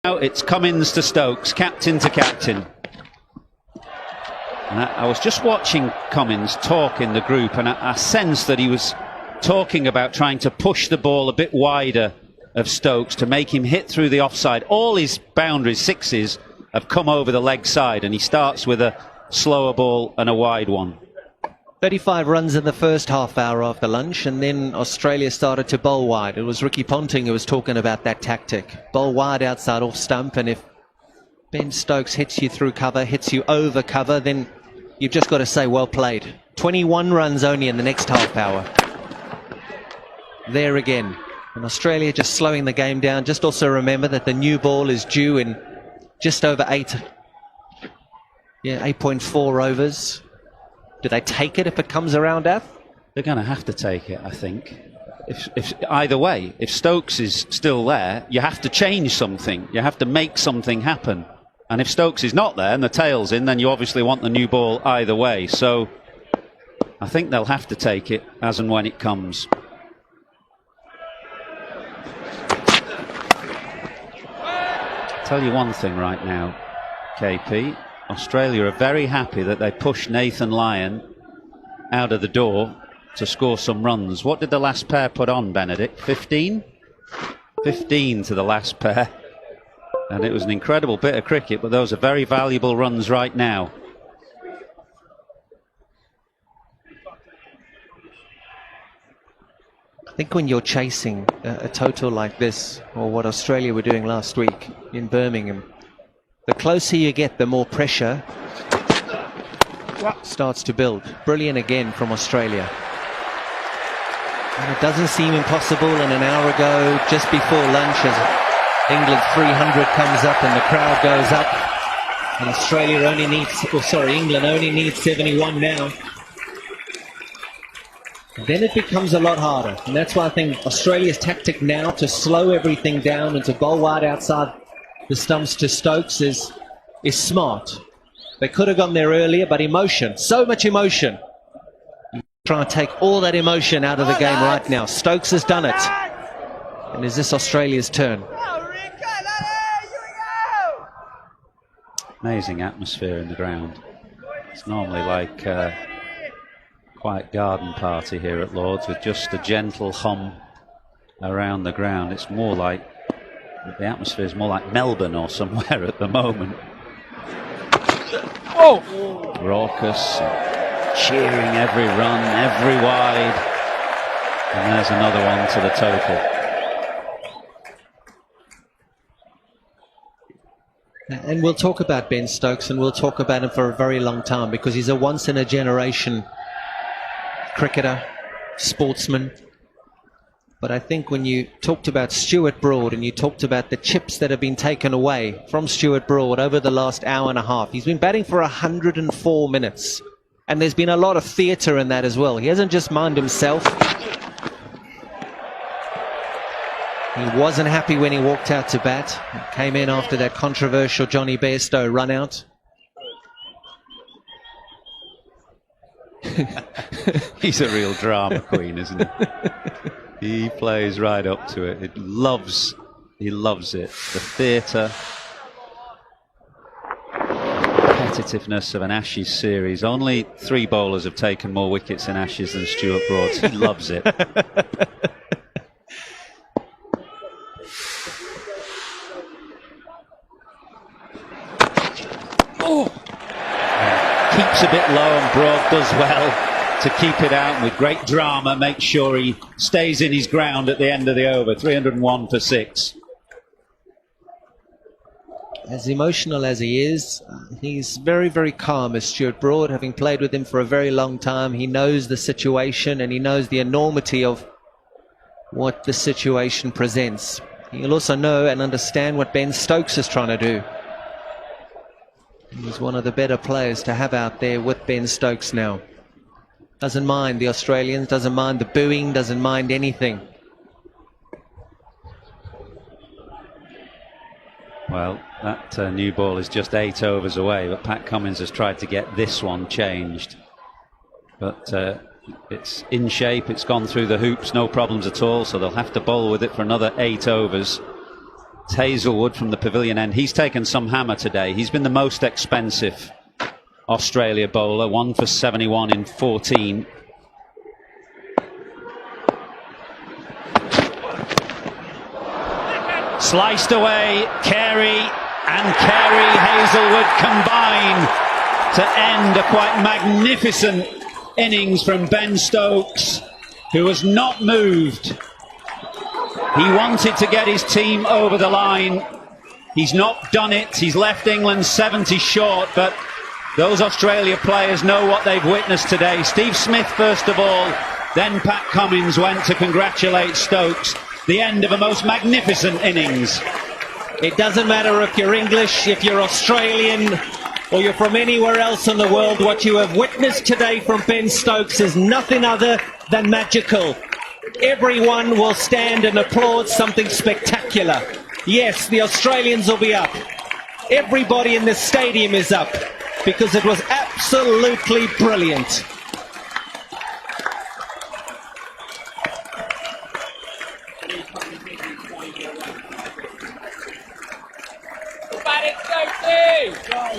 Now it's Cummins to Stokes, captain to captain. And I was just watching Cummins talk in the group, and I sensed that he was talking about trying to push the ball a bit wider of Stokes to make him hit through the offside. All his boundaries, sixes, have come over the leg side, and he starts with a slower ball and a wide one. 35 runs in the first half hour after lunch, and then Australia started to bowl wide. It was Ricky Ponting who was talking about that tactic. Bowl wide outside off stump, and if Ben Stokes hits you through cover, hits you over cover, then you've just got to say well played. 21 runs only in the next half hour. There again. And Australia just slowing the game down. Just also remember that the new ball is due in just over 8.4 overs. Do they take it if it comes around, Ath? They're going to have to take it, I think. If either way, if Stokes is still there, you have to change something. You have to make something happen. And if Stokes is not there and the tail's in, then you obviously want the new ball either way. So I think they'll have to take it as and when it comes. I'll tell you one thing right now, KP. Australia are very happy that they pushed Nathan Lyon out of the door to score some runs. What did the last pair put on, Benedict? 15? 15 to the last pair. And it was an incredible bit of cricket, but those are very valuable runs right now. I think when you're chasing a total like this, or what Australia were doing last week in Birmingham, the closer you get, the more pressure starts to build. Brilliant again from Australia. And it doesn't seem impossible. And an hour ago, just before lunch, as England 300 comes up and the crowd goes up, and Australia only needs, England only needs 71 now. Then it becomes a lot harder. And that's why I think Australia's tactic now to slow everything down and to bowl wide outside the stumps to Stokes is smart. They could have gone there earlier, but emotion, so much emotion. Trying to take all that emotion out of the game right now. Stokes has done it. And is this Australia's turn? Amazing atmosphere in the ground. It's normally like a quiet garden party here at Lord's with just a gentle hum around the ground. It's more like the atmosphere is more like Melbourne or somewhere at the moment. Oh! Raucous, cheering every run, every wide. And there's another one to the total. And we'll talk about Ben Stokes, and we'll talk about him for a very long time, because he's a once-in-a-generation cricketer, sportsman. But I think when you talked about Stuart Broad and you talked about the chips that have been taken away from Stuart Broad over the last hour and a half, he's been batting for 104 minutes. And there's been a lot of theatre in that as well. He hasn't just minded himself. He wasn't happy when he walked out to bat. He came in after that controversial Johnny Bairstow run out. He's a real drama queen, isn't he? He plays right up to it. He loves it. The theatre, competitiveness of an Ashes series. Only 3 bowlers have taken more wickets in Ashes than Stuart Broad. He loves it. Oh! Keeps a bit low, and Broad does well to keep it out, and with great drama make sure he stays in his ground at the end of the over. 301 for 6. As emotional as he is, he's very, very calm as Stuart Broad. Having played with him for a very long time, he knows the situation and he knows the enormity of what the situation presents. He'll also know and understand what Ben Stokes is trying to do. He's one of the better players to have out there with Ben Stokes now. Doesn't mind the Australians, doesn't mind the booing, doesn't mind anything. Well, that new ball is just 8 overs away, but Pat Cummins has tried to get this one changed. But it's in shape, it's gone through the hoops, no problems at all, so they'll have to bowl with it for another 8 overs. It's Hazelwood from the pavilion end. He's taken some hammer today. He's been the most expensive Australia bowler, 1 for 71 in 14. Sliced away, Carey and Hazelwood combine to end a quite magnificent innings from Ben Stokes, who has not moved. He wanted to get his team over the line. He's not done it. He's left England 70 short, but those Australia players know what they've witnessed today. Steve Smith, first of all, then Pat Cummins went to congratulate Stokes. The end of a most magnificent innings. It doesn't matter if you're English, if you're Australian, or you're from anywhere else in the world. What you have witnessed today from Ben Stokes is nothing other than magical. Everyone will stand and applaud something spectacular. Yes, the Australians will be up. Everybody in the stadium is up because it was absolutely brilliant. Go,